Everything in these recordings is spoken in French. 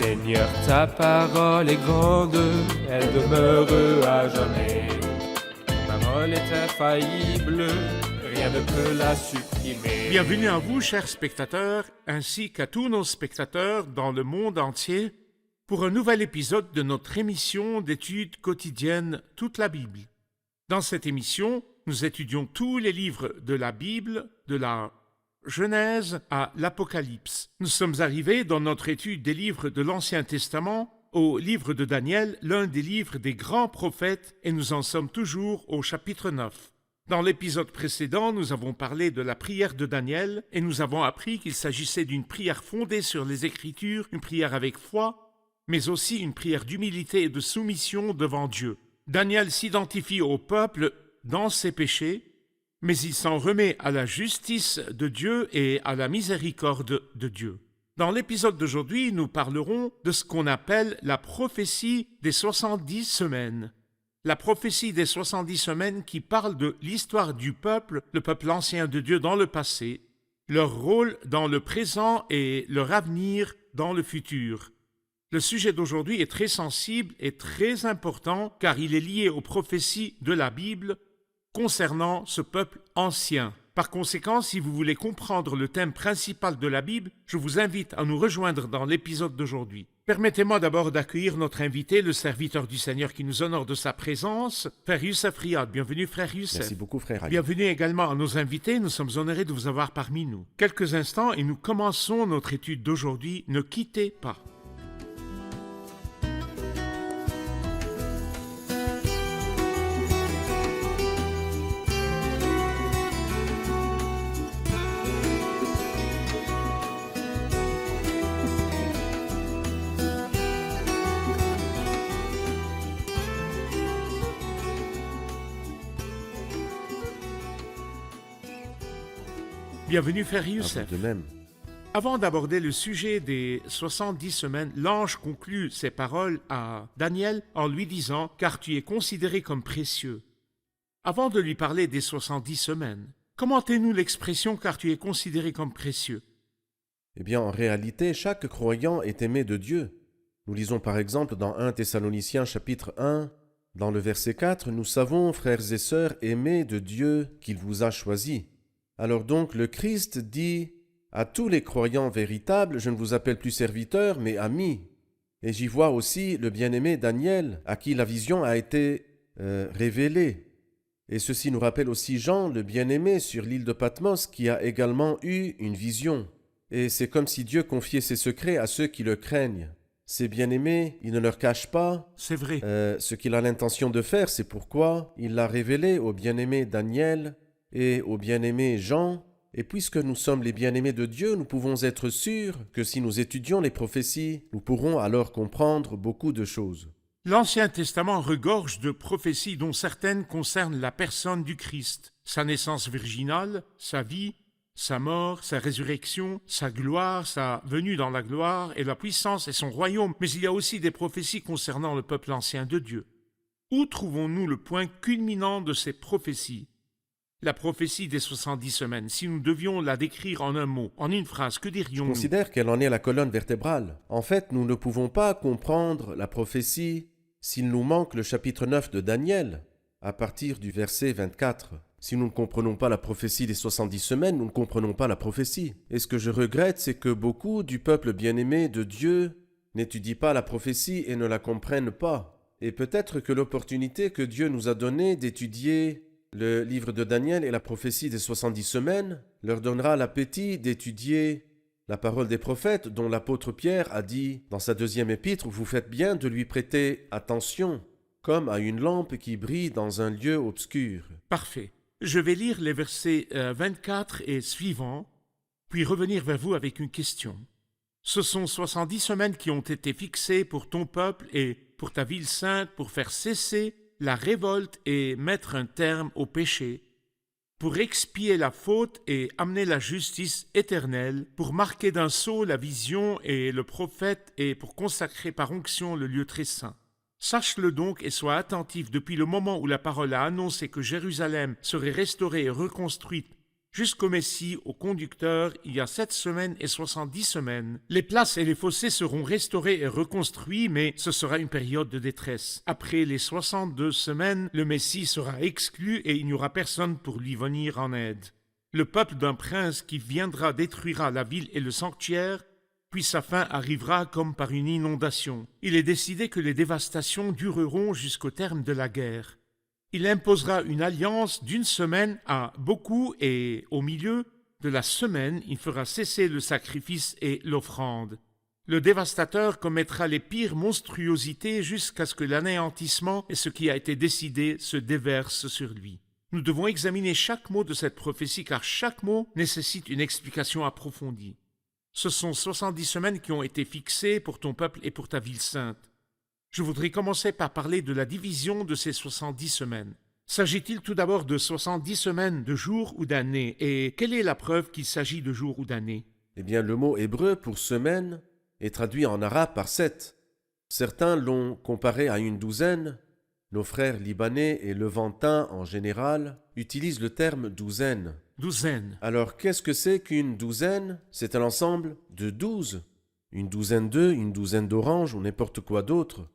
Seigneur, ta parole est grande, elle demeure à jamais. Ta parole est infaillible, rien ne peut la supprimer. Bienvenue à vous, chers spectateurs, ainsi qu'à tous nos spectateurs dans le monde entier, pour un nouvel épisode de notre émission d'études quotidiennes Toute la Bible. Dans cette émission, nous étudions tous les livres de la Bible, de la Genèse à l'Apocalypse. Nous sommes arrivés dans notre étude des livres de l'Ancien Testament au livre de Daniel, l'un des livres des grands prophètes, et nous en sommes toujours au chapitre 9. Dans l'épisode précédent, nous avons parlé de la prière de Daniel et nous avons appris qu'il s'agissait d'une prière fondée sur les Écritures, une prière avec foi, mais aussi une prière d'humilité et de soumission devant Dieu. Daniel s'identifie au peuple dans ses péchés, mais il s'en remet à la justice de Dieu et à la miséricorde de Dieu. Dans l'épisode d'aujourd'hui, nous parlerons de ce qu'on appelle la prophétie des 70 semaines. La prophétie des 70 semaines qui parle de l'histoire du peuple, le peuple ancien de Dieu dans le passé, leur rôle dans le présent et leur avenir dans le futur. Le sujet d'aujourd'hui est très sensible et très important car il est lié aux prophéties de la Bible concernant ce peuple ancien. Par conséquent, si vous voulez comprendre le thème principal de la Bible, je vous invite à nous rejoindre dans l'épisode d'aujourd'hui. Permettez-moi d'abord d'accueillir notre invité, le serviteur du Seigneur qui nous honore de sa présence, Frère Youssef Riyad. Bienvenue, Frère Youssef. Merci beaucoup, Frère Ali. Bienvenue également à nos invités, nous sommes honorés de vous avoir parmi nous. Quelques instants et nous commençons notre étude d'aujourd'hui. Ne quittez pas. Bienvenue, Frère Youssef. De même. Avant d'aborder le sujet des 70 semaines, l'ange conclut ses paroles à Daniel en lui disant « Car tu es considéré comme précieux ». Avant de lui parler des 70 semaines, commentez-nous l'expression « Car tu es considéré comme précieux ». Eh bien, en réalité, chaque croyant est aimé de Dieu. Nous lisons par exemple dans 1 Thessaloniciens chapitre 1, dans le verset 4, « Nous savons, frères et sœurs, aimés de Dieu, qu'il vous a choisis. » Alors donc, le Christ dit à tous les croyants véritables, « Je ne vous appelle plus serviteur, mais ami. » Et j'y vois aussi le bien-aimé Daniel, à qui la vision a été révélée. Et ceci nous rappelle aussi Jean, le bien-aimé sur l'île de Patmos, qui a également eu une vision. Et c'est comme si Dieu confiait ses secrets à ceux qui le craignent. Ces bien-aimés, il ne leur cache pas C'est vrai. Ce qu'il a l'intention de faire, c'est pourquoi il l'a révélé au bien-aimé Daniel et au bien-aimé Jean. Et puisque nous sommes les bien-aimés de Dieu, nous pouvons être sûrs que si nous étudions les prophéties, nous pourrons alors comprendre beaucoup de choses. L'Ancien Testament regorge de prophéties dont certaines concernent la personne du Christ, sa naissance virginale, sa vie, sa mort, sa résurrection, sa gloire, sa venue dans la gloire et la puissance et son royaume. Mais il y a aussi des prophéties concernant le peuple ancien de Dieu. Où trouvons-nous le point culminant de ces prophéties ? La prophétie des 70 semaines, si nous devions la décrire en un mot, en une phrase, que Je dirions-nous ? considère qu'elle en est la colonne vertébrale. En fait, nous ne pouvons pas comprendre la prophétie s'il nous manque le chapitre 9 de Daniel, à partir du verset 24. Si nous ne comprenons pas la prophétie des 70 semaines, nous ne comprenons pas la prophétie. Et ce que je regrette, c'est que beaucoup du peuple bien-aimé de Dieu n'étudient pas la prophétie et ne la comprennent pas. Et peut-être que l'opportunité que Dieu nous a donnée d'étudier le livre de Daniel et la prophétie des 70 semaines leur donnera l'appétit d'étudier la parole des prophètes dont l'apôtre Pierre a dit dans sa deuxième épître « Vous faites bien de lui prêter attention, comme à une lampe qui brille dans un lieu obscur. » Parfait. Je vais lire les versets 24 et suivants, puis revenir vers vous avec une question. Ce sont 70 semaines qui ont été fixées pour ton peuple et pour ta ville sainte pour faire cesser la révolte et mettre un terme au péché, pour expier la faute et amener la justice éternelle, pour marquer d'un sceau la vision et le prophète et pour consacrer par onction le lieu très saint. Sache-le donc et sois attentif depuis le moment où la parole a annoncé que Jérusalem serait restaurée et reconstruite Jusqu'au Messie, au conducteur, il y a 7 semaines et 70 semaines. Les places et les fossés seront restaurés et reconstruits, mais ce sera une période de détresse. Après les 62 semaines, le Messie sera exclu et il n'y aura personne pour lui venir en aide. Le peuple d'un prince qui viendra détruira la ville et le sanctuaire, puis sa fin arrivera comme par une inondation. Il est décidé que les dévastations dureront jusqu'au terme de la guerre. Il imposera une alliance d'une semaine à beaucoup et au milieu de la semaine, il fera cesser le sacrifice et l'offrande. Le dévastateur commettra les pires monstruosités jusqu'à ce que l'anéantissement et ce qui a été décidé se déversent sur lui. Nous devons examiner chaque mot de cette prophétie car chaque mot nécessite une explication approfondie. Ce sont 70 semaines qui ont été fixées pour ton peuple et pour ta ville sainte. Je voudrais commencer par parler de la division de ces 70 semaines. S'agit-il tout d'abord de 70 semaines de jours ou d'années? Et quelle est la preuve qu'il s'agit de jours ou d'années? Eh bien, le mot hébreu pour semaine est traduit en arabe par 7. Certains l'ont comparé à une douzaine. Nos frères libanais et levantins en général utilisent le terme douzaine. Douzaine. Alors, qu'est-ce que c'est qu'une douzaine? C'est un ensemble de 12. Une douzaine d'œufs, une douzaine d'oranges ou n'importe quoi d'autre.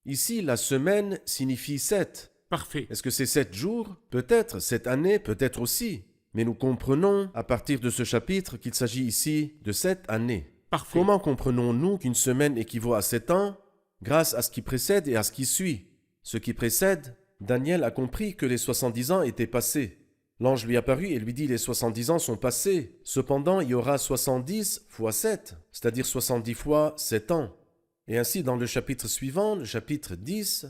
Ici, la semaine signifie 7. Parfait. Est-ce que c'est 7 jours? Peut-être, 7 années, peut-être aussi. Mais nous comprenons à partir de ce chapitre qu'il s'agit ici de 7 années. Parfait. Comment comprenons-nous qu'une semaine équivaut à 7 ans? Grâce à ce qui précède et à ce qui suit. Ce qui précède, Daniel a compris que les 70 ans étaient passés. L'ange lui apparut et lui dit les 70 ans sont passés. Cependant, il y aura 70 fois 7, c'est-à-dire 70 fois 7 ans. Et ainsi, dans le chapitre suivant, le chapitre 10,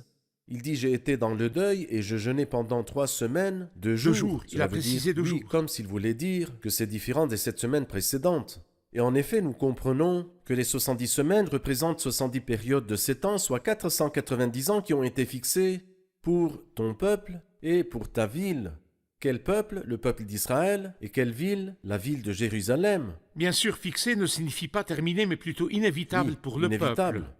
il dit « J'ai été dans le deuil et je jeûnais pendant 3 semaines, 2 jours. » 2 jours, il Cela a veut précisé dire, 2 oui, jours. comme s'il voulait dire que c'est différent des 7 semaines précédentes. Et en effet, nous comprenons que les 70 semaines représentent 70 périodes de 7 ans, soit 490 ans qui ont été fixés pour ton peuple et pour ta ville. Quel peuple? Le peuple d'Israël. Et quelle ville? La ville de Jérusalem. Bien sûr, fixé ne signifie pas terminé, mais plutôt inévitable Oui, pour le inévitable. peuple.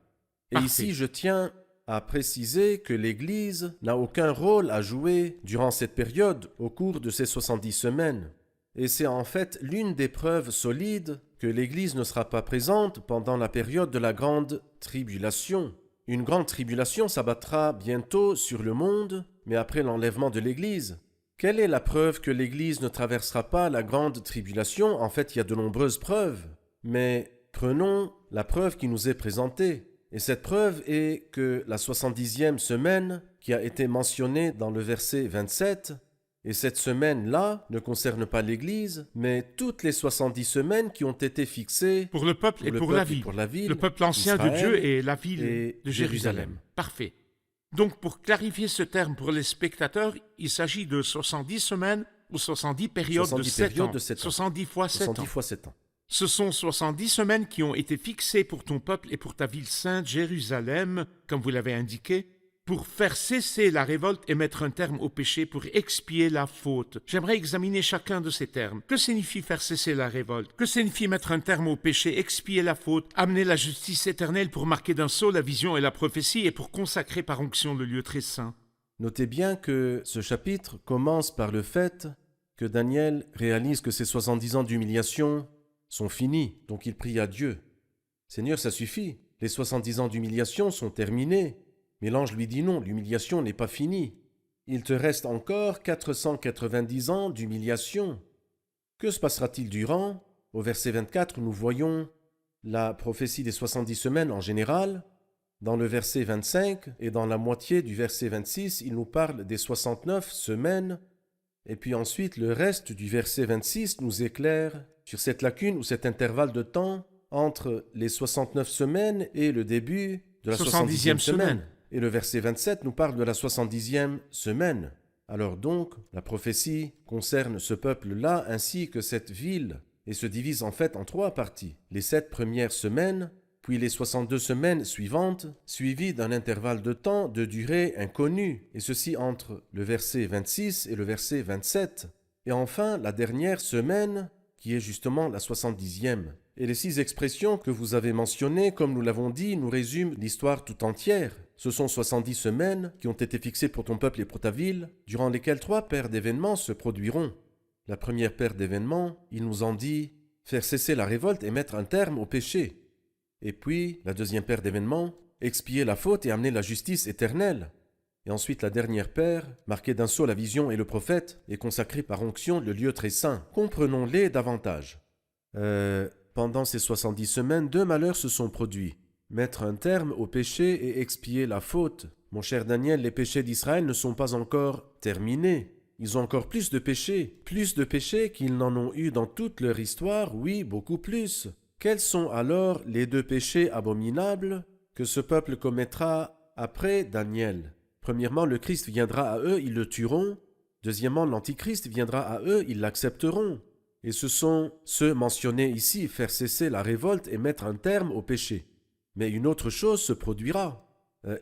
Et Parfait. ici, je tiens à préciser que l'Église n'a aucun rôle à jouer durant cette période au cours de ces 70 semaines. Et c'est en fait l'une des preuves solides que l'Église ne sera pas présente pendant la période de la grande tribulation. Une grande tribulation s'abattra bientôt sur le monde, mais après l'enlèvement de l'Église. Quelle est la preuve que l'Église ne traversera pas la grande tribulation? En fait, il y a de nombreuses preuves. Mais prenons la preuve qui nous est présentée. Et cette preuve est que la 70e semaine, qui a été mentionnée dans le verset 27, et cette semaine-là ne concerne pas l'Église, mais toutes les 70 semaines qui ont été fixées Pour le peuple et le pour peuple la et ville. pour la ville, Le peuple ancien de Israël Dieu et la ville et de Jérusalem. Parfait. Donc, pour clarifier ce terme pour les spectateurs, il s'agit de 70 semaines ou 70 périodes 70 de 7 périodes ans. de 7 ans. 70 fois 7 70 ans. fois 7 ans. Ce sont 70 semaines qui ont été fixées pour ton peuple et pour ta ville sainte Jérusalem, comme vous l'avez indiqué, pour faire cesser la révolte et mettre un terme au péché, pour expier la faute. J'aimerais examiner chacun de ces termes. Que signifie faire cesser la révolte? Que signifie mettre un terme au péché, expier la faute, amener la justice éternelle pour marquer d'un sceau la vision et la prophétie et pour consacrer par onction le lieu très saint? Notez bien que ce chapitre commence par le fait que Daniel réalise que ses 70 ans d'humiliation sont finis, donc il prie à Dieu. Seigneur, ça suffit, les 70 ans d'humiliation sont terminés. Mais l'ange lui dit non, l'humiliation n'est pas finie. Il te reste encore 490 ans d'humiliation. Que se passera-t-il durant? Au verset 24, nous voyons la prophétie des 70 semaines en général. Dans le verset 25 et dans la moitié du verset 26, il nous parle des 69 semaines. Et puis ensuite, le reste du verset 26 nous éclaire sur cette lacune ou cet intervalle de temps entre les 69 semaines et le début de la 70e semaine. Et le verset 27 nous parle de la 70e semaine. Alors donc, la prophétie concerne ce peuple-là ainsi que cette ville et se divise en fait en 3 parties. Les 7 premières semaines, puis les 62 semaines suivantes, suivies d'un intervalle de temps de durée inconnue, et ceci entre le verset 26 et le verset 27. Et enfin, la dernière semaine, qui est justement la 70e. Et les 6 expressions que vous avez mentionnées, comme nous l'avons dit, nous résument l'histoire tout entière. Ce sont 70 semaines qui ont été fixées pour ton peuple et pour ta ville, durant lesquelles 3 paires d'événements se produiront. la première paire d'événements, il nous en dit faire cesser la révolte et mettre un terme au péché. Et puis, la deuxième paire d'événements, expier la faute et amener la justice éternelle. Et ensuite, la dernière paire, marquée d'un sceau la vision et le prophète, et consacrée par onction le lieu très saint. Comprenons-les davantage. Pendant ces 70 semaines, 2 malheurs se sont produits. Mettre un terme au péché et expier la faute. Mon cher Daniel, les péchés d'Israël ne sont pas encore terminés. Ils ont encore plus de péchés qu'ils n'en ont eu dans toute leur histoire, oui, beaucoup plus. Quels sont alors les 2 péchés abominables que ce peuple commettra après Daniel? Premièrement, le Christ viendra à eux, ils le tueront. Deuxièmement, l'Antichrist viendra à eux, ils l'accepteront. Et ce sont ceux mentionnés ici, faire cesser la révolte et mettre un terme au péché. Mais une autre chose se produira.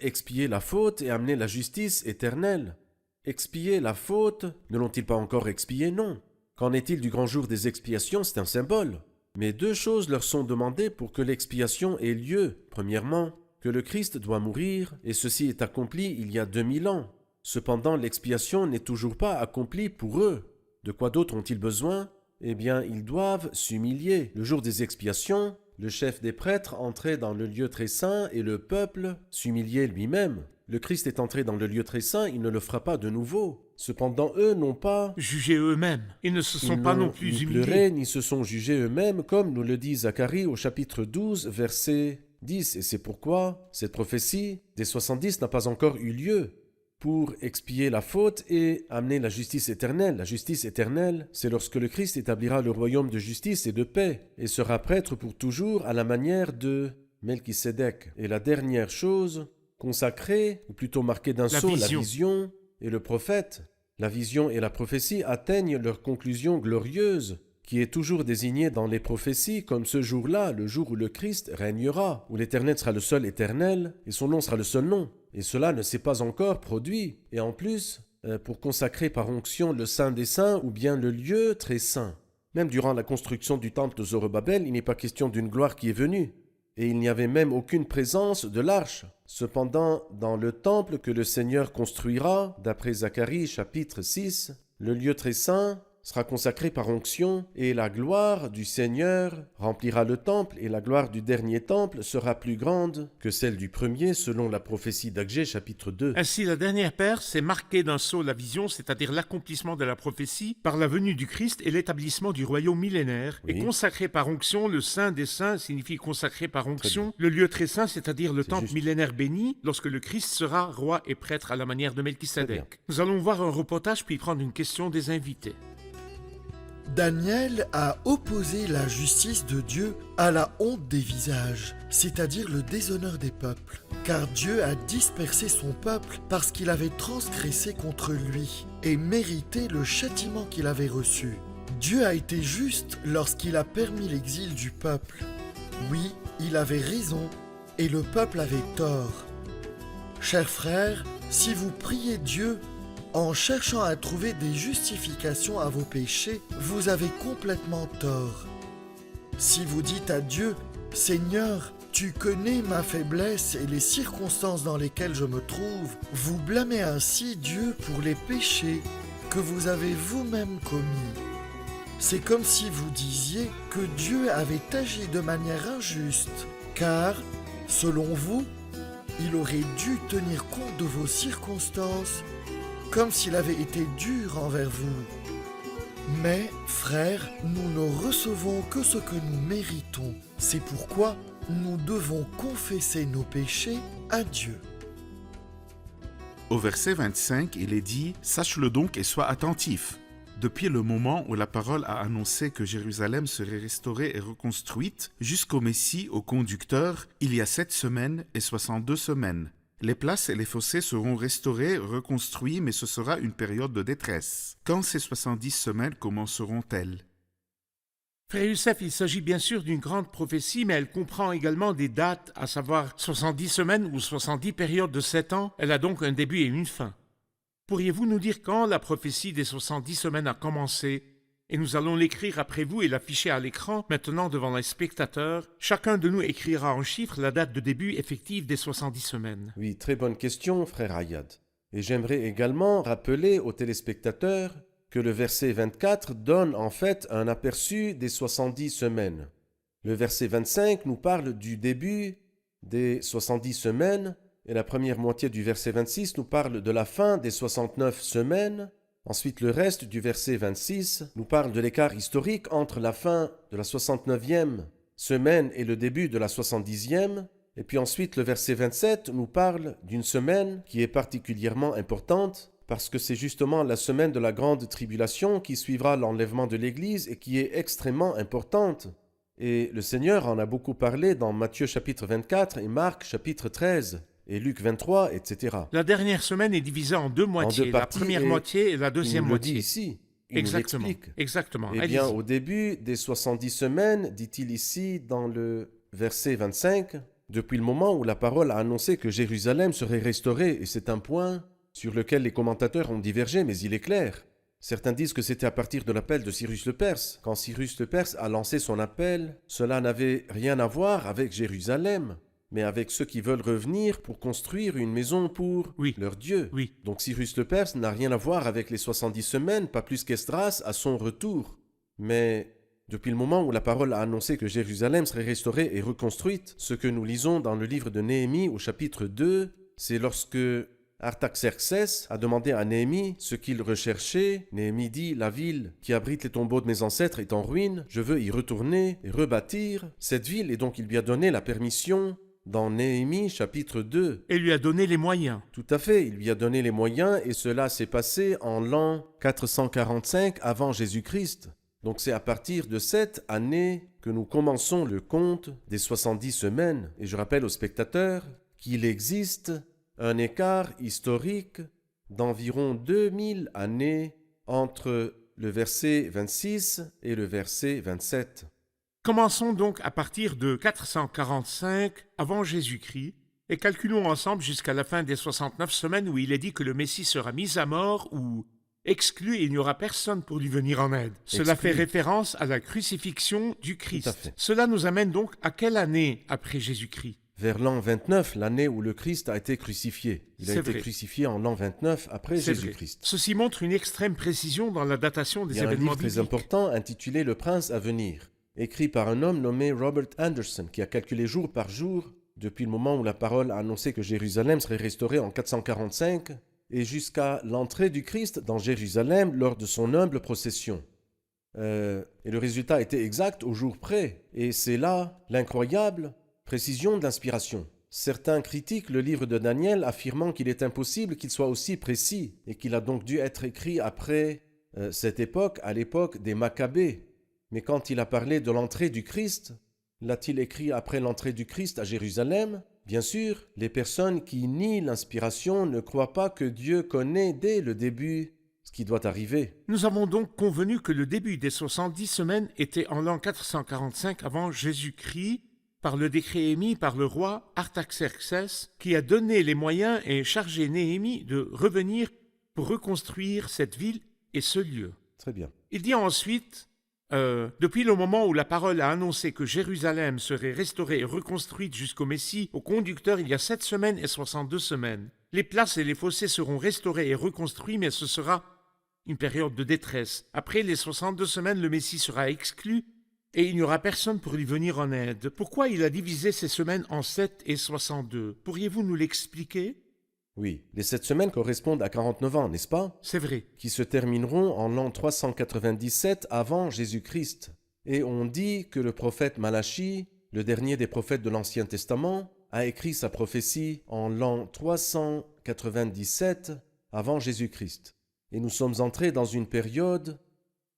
Expier la faute et amener la justice éternelle. Expier la faute, ne l'ont-ils pas encore expié? Non. Qu'en est-il du grand jour des expiations? C'est un symbole. Mais 2 choses leur sont demandées pour que l'expiation ait lieu. Premièrement, que le Christ doit mourir, et ceci est accompli il y a 2000 ans. Cependant, l'expiation n'est toujours pas accomplie pour eux. De quoi d'autre ont-ils besoin? Eh bien, ils doivent s'humilier. Le jour des expiations, le chef des prêtres entrait dans le lieu très saint et le peuple s'humiliait lui-même. Le Christ est entré dans le lieu très saint, il ne le fera pas de nouveau. Cependant, eux n'ont pas jugé eux-mêmes. Ils ne se sont pas non plus ni humiliés. pleuré, ni se sont jugés eux-mêmes, comme nous le dit Zacharie au chapitre 12, verset 10. Et c'est pourquoi cette prophétie des 70 n'a pas encore eu lieu. Pour expier la faute et amener la justice éternelle. La justice éternelle, c'est lorsque le Christ établira le royaume de justice et de paix, et sera prêtre pour toujours à la manière de Melchisédek. Et la dernière chose, consacrée, ou plutôt marquée d'un sceau, la vision et le prophète. La vision et la prophétie atteignent leur conclusion glorieuse, qui est toujours désignée dans les prophéties comme ce jour-là, le jour où le Christ régnera, où l'Éternel sera le seul éternel, et son nom sera le seul nom. Et cela ne s'est pas encore produit. Et en plus, pour consacrer par onction le Saint des Saints ou bien le lieu très saint. Même durant la construction du temple de Zorobabel, il n'est pas question d'une gloire qui est venue. Et il n'y avait même aucune présence de l'arche. Cependant, dans le temple que le Seigneur construira, d'après Zacharie chapitre 6, le lieu très saint sera consacré par onction, et la gloire du Seigneur remplira le temple, et la gloire du dernier temple sera plus grande que celle du premier, selon la prophétie d'Agé, chapitre 2. Ainsi, la dernière paire, c'est marqué d'un sceau la vision, c'est-à-dire l'accomplissement de la prophétie, par la venue du Christ et l'établissement du royaume millénaire. Oui. Et consacré par onction, le Saint des Saints signifie consacré par onction, le lieu très saint, c'est-à-dire le temple juste. millénaire béni, lorsque le Christ sera roi et prêtre à la manière de Très bien. Melchisédek. Nous allons voir un reportage puis prendre une question des invités. Daniel a opposé la justice de Dieu à la honte des visages, c'est-à-dire le déshonneur des peuples, car Dieu a dispersé son peuple parce qu'il avait transgressé contre lui et mérité le châtiment qu'il avait reçu. Dieu a été juste lorsqu'il a permis l'exil du peuple. Oui, il avait raison et le peuple avait tort. Chers frères, si vous priez Dieu en cherchant à trouver des justifications à vos péchés, vous avez complètement tort. Si vous dites à Dieu, « Seigneur, tu connais ma faiblesse et les circonstances dans lesquelles je me trouve », vous blâmez ainsi Dieu pour les péchés que vous avez vous-même commis. C'est comme si vous disiez que Dieu avait agi de manière injuste, car, selon vous, il aurait dû tenir compte de vos circonstances comme s'il avait été dur envers vous. Mais, frères, nous ne recevons que ce que nous méritons. C'est pourquoi nous devons confesser nos péchés à Dieu. Au verset 25, il est dit « Sache-le donc et sois attentif. Depuis le moment où la parole a annoncé que Jérusalem serait restaurée et reconstruite, jusqu'au Messie, au conducteur, il y a 7 semaines et 62 semaines. Les places et les fossés seront restaurés, reconstruits, mais ce sera une période de détresse. Quand ces 70 semaines commenceront-elles » Frère Youssef, il s'agit bien sûr d'une grande prophétie, mais elle comprend également des dates, à savoir 70 semaines ou 70 périodes de 7 ans. Elle a donc un début et une fin. Pourriez-vous nous dire quand la prophétie des 70 semaines a commencé? Et nous allons l'écrire après vous et l'afficher à l'écran, maintenant devant les spectateurs. Chacun de nous écrira en chiffres la date de début effective des 70 semaines. Oui, très bonne question, frère Ayad. Et j'aimerais également rappeler aux téléspectateurs que le verset 24 donne en fait un aperçu des 70 semaines. Le verset 25 nous parle du début des 70 semaines et la première moitié du verset 26 nous parle de la fin des 69 semaines. Ensuite, le reste du verset 26 nous parle de l'écart historique entre la fin de la 69e semaine et le début de la 70e. Et puis ensuite, le verset 27 nous parle d'une semaine qui est particulièrement importante parce que c'est justement la semaine de la grande tribulation qui suivra l'enlèvement de l'Église et qui est extrêmement importante. Et le Seigneur en a beaucoup parlé dans Matthieu chapitre 24 et Marc chapitre 13 et Luc 23, etc. La dernière semaine est divisée en deux moitiés, la parties, première et moitié et la Il deuxième nous le dit moitié. ici, il Exactement, nous l'explique. exactement. Eh bien, Allez-y. au début des 70 semaines, dit-il ici dans le verset 25, depuis le moment où la parole a annoncé que Jérusalem serait restaurée, et c'est un point sur lequel les commentateurs ont divergé, mais il est clair. Certains disent que c'était à partir de l'appel de Cyrus le Perse. Quand Cyrus le Perse a lancé son appel, cela n'avait rien à voir avec Jérusalem, mais avec ceux qui veulent revenir pour construire une maison pour Oui. leur Dieu. Oui, Donc Cyrus le Perse n'a rien à voir avec les 70 semaines, pas plus qu'Esdras à son retour. Mais depuis le moment où la parole a annoncé que Jérusalem serait restaurée et reconstruite, ce que nous lisons dans le livre de Néhémie au chapitre 2, c'est lorsque Artaxerxès a demandé à Néhémie ce qu'il recherchait. Néhémie dit « La ville qui abrite les tombeaux de mes ancêtres est en ruine, je veux y retourner et rebâtir cette ville. » Et donc il lui a donné la permission dans Néhémie chapitre 2. et lui a donné les moyens. Tout à fait, il lui a donné les moyens et cela s'est passé en l'an 445 avant Jésus-Christ. Donc c'est à partir de cette année que nous commençons le compte des 70 semaines. Et je rappelle aux spectateurs qu'il existe un écart historique d'environ 2000 années entre le verset 26 et le verset 27. Commençons donc à partir de 445 avant Jésus-Christ et calculons ensemble jusqu'à la fin des 69 semaines où il est dit que le Messie sera mis à mort ou exclu et il n'y aura personne pour lui venir en aide. Cela Exclu. fait référence à la crucifixion du Tout à Christ. fait. Cela nous amène donc à quelle année après Jésus-Christ? Vers l'an 29, l'année où le Christ a été crucifié. Il a C'est été vrai. crucifié en l'an 29 après C'est vrai. Jésus-Christ. Ceci montre une extrême précision dans la datation Il des y a un événements livre très bibliques. important intitulé Le Prince à venir, écrit par un homme nommé Robert Anderson, qui a calculé jour par jour, depuis le moment où la parole a annoncé que Jérusalem serait restaurée en 445, et jusqu'à l'entrée du Christ dans Jérusalem lors de son humble procession. Et le résultat était exact au jour près, et c'est là l'incroyable précision de l'inspiration. Certains critiquent le livre de Daniel, affirmant qu'il est impossible qu'il soit aussi précis, et qu'il a donc dû être écrit après cette époque, à l'époque des Maccabées. Mais quand il a parlé de l'entrée du Christ, l'a-t-il écrit après l'entrée du Christ à Jérusalem? Bien sûr, les personnes qui nient l'inspiration ne croient pas que Dieu connaît dès le début ce qui doit arriver. Nous avons donc convenu que le début des 70 semaines était en l'an 445 avant Jésus-Christ, par le décret émis par le roi Artaxerxès, qui a donné les moyens et chargé Néhémie de revenir pour reconstruire cette ville et ce lieu. Très bien. Il dit ensuite, depuis le moment où la parole a annoncé que Jérusalem serait restaurée et reconstruite jusqu'au Messie, au conducteur il y a 7 semaines et 62 semaines. Les places et les fossés seront restaurés et reconstruits, mais ce sera une période de détresse. Après les 62 semaines, le Messie sera exclu et il n'y aura personne pour lui venir en aide. Pourquoi il a divisé ces semaines en 7 et 62? Pourriez-vous nous l'expliquer? Oui, les 7 semaines correspondent à 49 ans, n'est-ce pas? C'est vrai. Qui se termineront en l'an 397 avant Jésus-Christ. Et on dit que le prophète Malachie, le dernier des prophètes de l'Ancien Testament, a écrit sa prophétie en l'an 397 avant Jésus-Christ. Et nous sommes entrés dans une période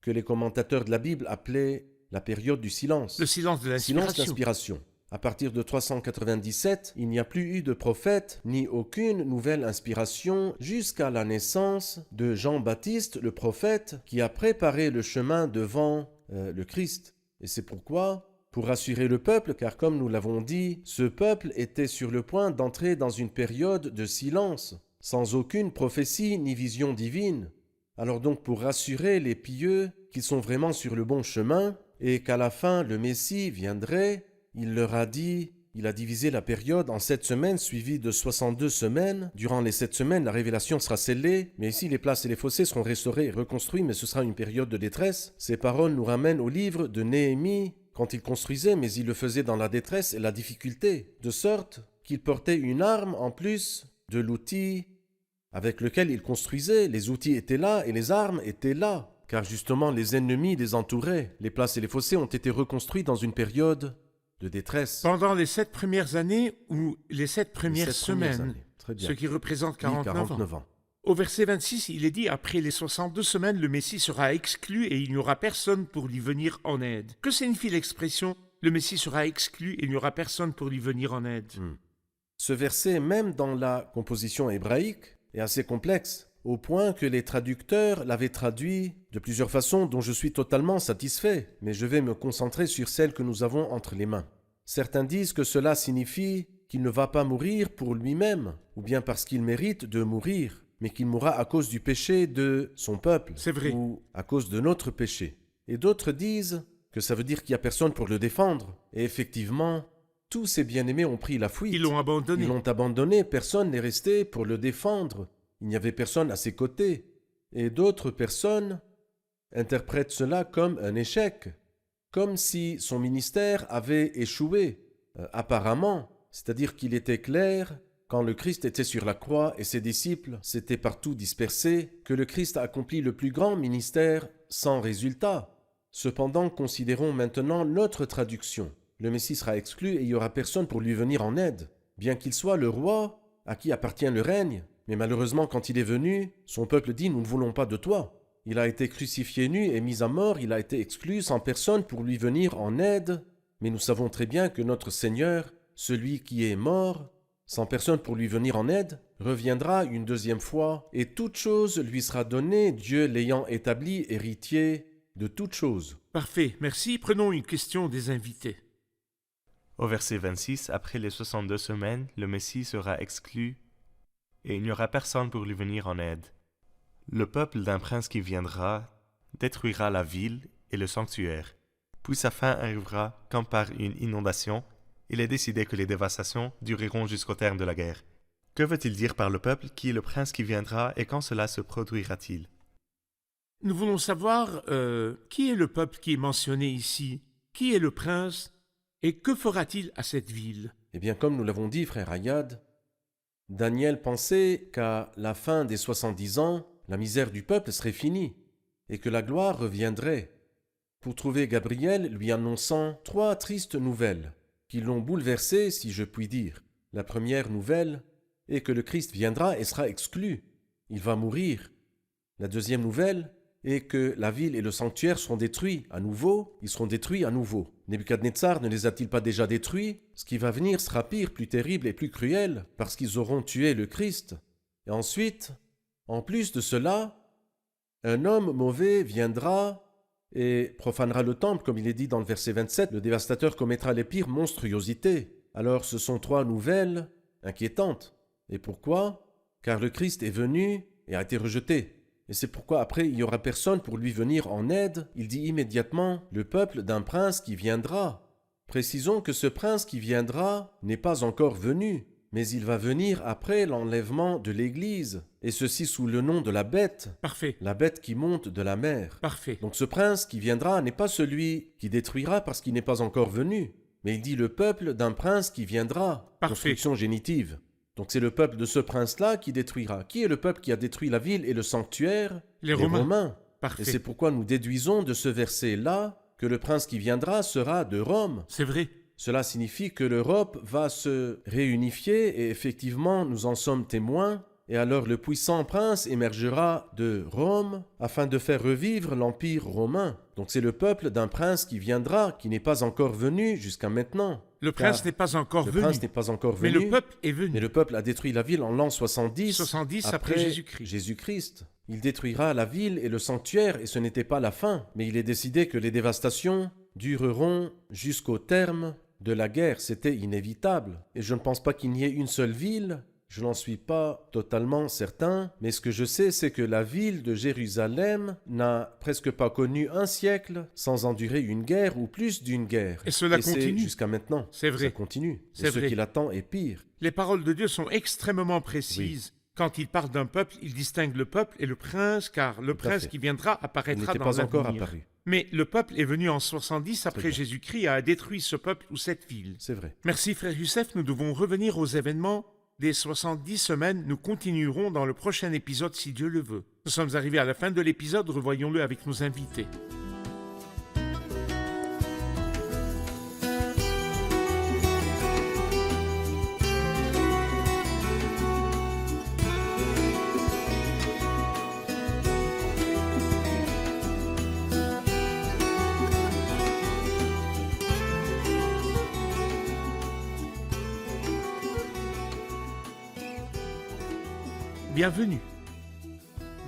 que les commentateurs de la Bible appelaient la période du silence. Le silence de Silence l'inspiration. d'inspiration. À partir de 397, il n'y a plus eu de prophète ni aucune nouvelle inspiration jusqu'à la naissance de Jean-Baptiste, le prophète, qui a préparé le chemin devant le Christ. Et c'est pourquoi, pour rassurer le peuple, car comme nous l'avons dit, ce peuple était sur le point d'entrer dans une période de silence, sans aucune prophétie ni vision divine. Alors donc pour rassurer les pieux qu'ils sont vraiment sur le bon chemin, et qu'à la fin le Messie viendrait, il leur a dit il a divisé la période en 7 semaines suivies de 62 semaines. Durant les 7 semaines, la révélation sera scellée, mais ici les places et les fossés seront restaurés et reconstruits, mais ce sera une période de détresse. Ces paroles nous ramènent au livre de Néhémie, quand il construisait, mais il le faisait dans la détresse et la difficulté, de sorte qu'il portait une arme en plus de l'outil avec lequel il construisait. Les outils étaient là et les armes étaient là, car justement les ennemis les entouraient. Les places et les fossés ont été reconstruits dans une période de détresse. Pendant les 7 premières années ou les 7 premières Les 7 premières semaines, années. Très bien. ce qui représente Oui, 49 ans. Au verset 26, il est dit « Après les 62 semaines, le Messie sera exclu et il n'y aura personne pour lui venir en aide. » Que signifie l'expression « Le Messie sera exclu et il n'y aura personne pour lui venir en aide » Ce verset, même dans la composition hébraïque, est assez complexe, au point que les traducteurs l'avaient traduit de plusieurs façons dont je suis totalement satisfait, mais je vais me concentrer sur celle que nous avons entre les mains. Certains disent que cela signifie qu'il ne va pas mourir pour lui-même, ou bien parce qu'il mérite de mourir, mais qu'il mourra à cause du péché de son peuple, C'est vrai. ou à cause de notre péché. Et d'autres disent que ça veut dire qu'il n'y a personne pour le défendre. Et effectivement, tous ces bien-aimés ont pris la fuite. Ils l'ont abandonné. Ils l'ont abandonné, personne n'est resté pour le défendre. Il n'y avait personne à ses côtés. Et d'autres personnes interprètent cela comme un échec, comme si son ministère avait échoué, apparemment. C'est-à-dire qu'il était clair, quand le Christ était sur la croix et ses disciples s'étaient partout dispersés, que le Christ a accompli le plus grand ministère sans résultat. Cependant, considérons maintenant notre traduction. Le Messie sera exclu et il n'y aura personne pour lui venir en aide. Bien qu'il soit le roi à qui appartient le règne, mais malheureusement quand il est venu, son peuple dit « Nous ne voulons pas de toi ». Il a été crucifié nu et mis à mort, il a été exclu sans personne pour lui venir en aide. Mais nous savons très bien que notre Seigneur, celui qui est mort, sans personne pour lui venir en aide, reviendra une deuxième fois et toute chose lui sera donnée, Dieu l'ayant établi héritier de toutes choses. Parfait, merci. Prenons une question des invités. Au verset 26, après les 62 semaines, le Messie sera exclu et il n'y aura personne pour lui venir en aide. Le peuple d'un prince qui viendra détruira la ville et le sanctuaire. Puis sa fin arrivera comme par une inondation. Il est décidé que les dévastations dureront jusqu'au terme de la guerre. Que veut-il dire par le peuple? Qui est le prince qui viendra et quand cela se produira-t-il? Nous voulons savoir qui est le peuple qui est mentionné ici, qui est le prince et que fera-t-il à cette ville? Eh bien, comme nous l'avons dit, frère Ayad, Daniel pensait qu'à la fin des 70 ans, la misère du peuple serait finie et que la gloire reviendrait. Pour trouver Gabriel lui annonçant 3 tristes nouvelles qui l'ont bouleversé, si je puis dire. La première nouvelle est que le Christ viendra et sera exclu. Il va mourir. La deuxième nouvelle est que la ville et le sanctuaire seront détruits à nouveau. Ils seront détruits à nouveau. Nebuchadnezzar ne les a-t-il pas déjà détruits? Ce qui va venir sera pire, plus terrible et plus cruel, parce qu'ils auront tué le Christ. Et ensuite, en plus de cela, un homme mauvais viendra et profanera le temple, comme il est dit dans le verset 27, le dévastateur commettra les pires monstruosités. Alors ce sont 3 nouvelles inquiétantes. Et pourquoi? Car le Christ est venu et a été rejeté. Et c'est pourquoi après il n'y aura personne pour lui venir en aide. Il dit immédiatement le peuple d'un prince qui viendra. Précisons que ce prince qui viendra n'est pas encore venu, mais il va venir après l'enlèvement de l'Église, et ceci sous le nom de la bête, Parfait, la bête qui monte de la mer. parfait. Donc ce prince qui viendra n'est pas celui qui détruira parce qu'il n'est pas encore venu, mais il dit le peuple d'un prince qui viendra. Parfait. Construction génitive. Donc c'est le peuple de ce prince-là qui détruira. Qui est le peuple qui a détruit la ville et le sanctuaire? Les Romains. Et Parfait. c'est pourquoi nous déduisons de ce verset-là que le prince qui viendra sera de Rome. C'est vrai. Cela signifie que l'Europe va se réunifier et effectivement nous en sommes témoins. Et alors le puissant prince émergera de Rome afin de faire revivre l'Empire romain. Donc c'est le peuple d'un prince qui viendra, qui n'est pas encore venu jusqu'à maintenant. Le Car prince n'est pas encore le venu. prince n'est pas encore Mais venu. le peuple est venu. Mais le peuple a détruit la ville en l'an 70, 70 après Jésus-Christ. Jésus-Christ. Il détruira la ville et le sanctuaire et ce n'était pas la fin. Mais il est décidé que les dévastations dureront jusqu'au terme de la guerre. C'était inévitable. Et je ne pense pas qu'il n'y ait une seule ville, Je n'en suis pas totalement certain, mais ce que je sais, c'est que la ville de Jérusalem n'a presque pas connu un siècle sans endurer une guerre ou plus d'une guerre. Et cela continue. C'est jusqu'à maintenant. C'est vrai. Ça continue. C'est Et ce vrai. qui l'attend est pire. Les paroles de Dieu sont extrêmement précises. Quand il parle d'un peuple, il distingue le peuple et le prince, car le Tout à prince fait. qui viendra Il apparaîtra n'était dans pas encore l'avenir. apparu. Mais le peuple est venu en 70 après bien. Jésus-Christ et a détruit ce peuple ou cette ville. C'est vrai. Merci frère Youssef, nous devons revenir aux événements des 70 semaines. Nous continuerons dans le prochain épisode si Dieu le veut. Nous sommes arrivés à la fin de l'épisode, revoyons-le avec nos invités. Bienvenue.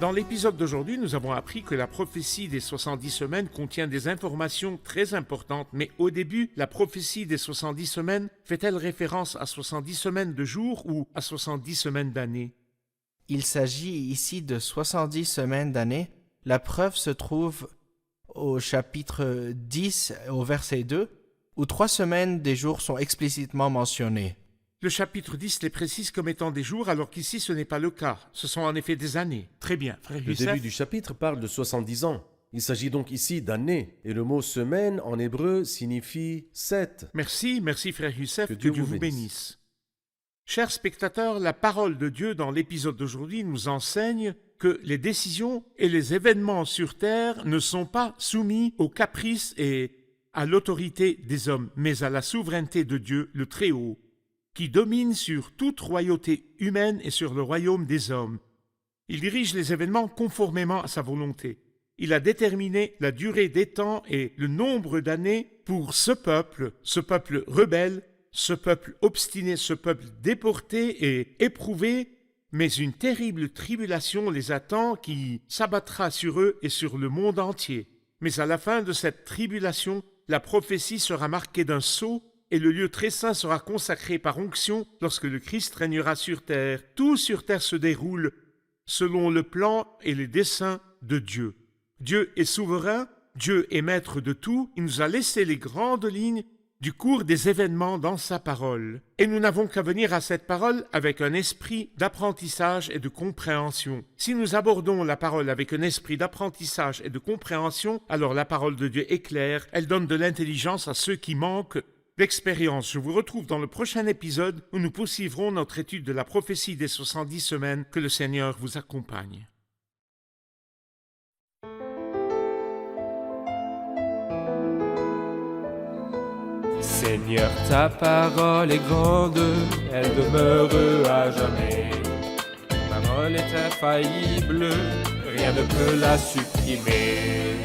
Dans l'épisode d'aujourd'hui, nous avons appris que la prophétie des 70 semaines contient des informations très importantes, mais au début, la prophétie des 70 semaines fait-elle référence à 70 semaines de jours ou à 70 semaines d'années? Il s'agit ici de 70 semaines d'année. La preuve se trouve au chapitre 10, au verset 2, où 3 semaines des jours sont explicitement mentionnées. Le chapitre 10 les précise comme étant des jours, alors qu'ici ce n'est pas le cas. Ce sont en effet des années. Très bien, frère Le Youssef. début du chapitre parle de 70 ans. Il s'agit donc ici d'années. Et le mot semaine en hébreu signifie 7. Merci frère Youssef, Que que Dieu Dieu vous vous bénisse. bénisse. Chers spectateurs, la parole de Dieu dans l'épisode d'aujourd'hui nous enseigne que les décisions et les événements sur terre ne sont pas soumis aux caprices et à l'autorité des hommes, mais à la souveraineté de Dieu, le Très-Haut, qui domine sur toute royauté humaine et sur le royaume des hommes. Il dirige les événements conformément à sa volonté. Il a déterminé la durée des temps et le nombre d'années pour ce peuple rebelle, ce peuple obstiné, ce peuple déporté et éprouvé, mais une terrible tribulation les attend qui s'abattra sur eux et sur le monde entier. Mais à la fin de cette tribulation, la prophétie sera marquée d'un sceau et le lieu très saint sera consacré par onction lorsque le Christ régnera sur terre. Tout sur terre se déroule selon le plan et les desseins de Dieu. Dieu est souverain, Dieu est maître de tout, il nous a laissé les grandes lignes du cours des événements dans sa parole. Et nous n'avons qu'à venir à cette parole avec un esprit d'apprentissage et de compréhension. Si nous abordons la parole avec un esprit d'apprentissage et de compréhension, alors la parole de Dieu est claire, elle donne de l'intelligence à ceux qui manquent d'expérience. Je vous retrouve dans le prochain épisode où nous poursuivrons notre étude de la prophétie des 70 semaines. Que le Seigneur vous accompagne. Seigneur, ta parole est grande, elle demeure à jamais. Ta parole est infaillible, rien ne peut la supprimer.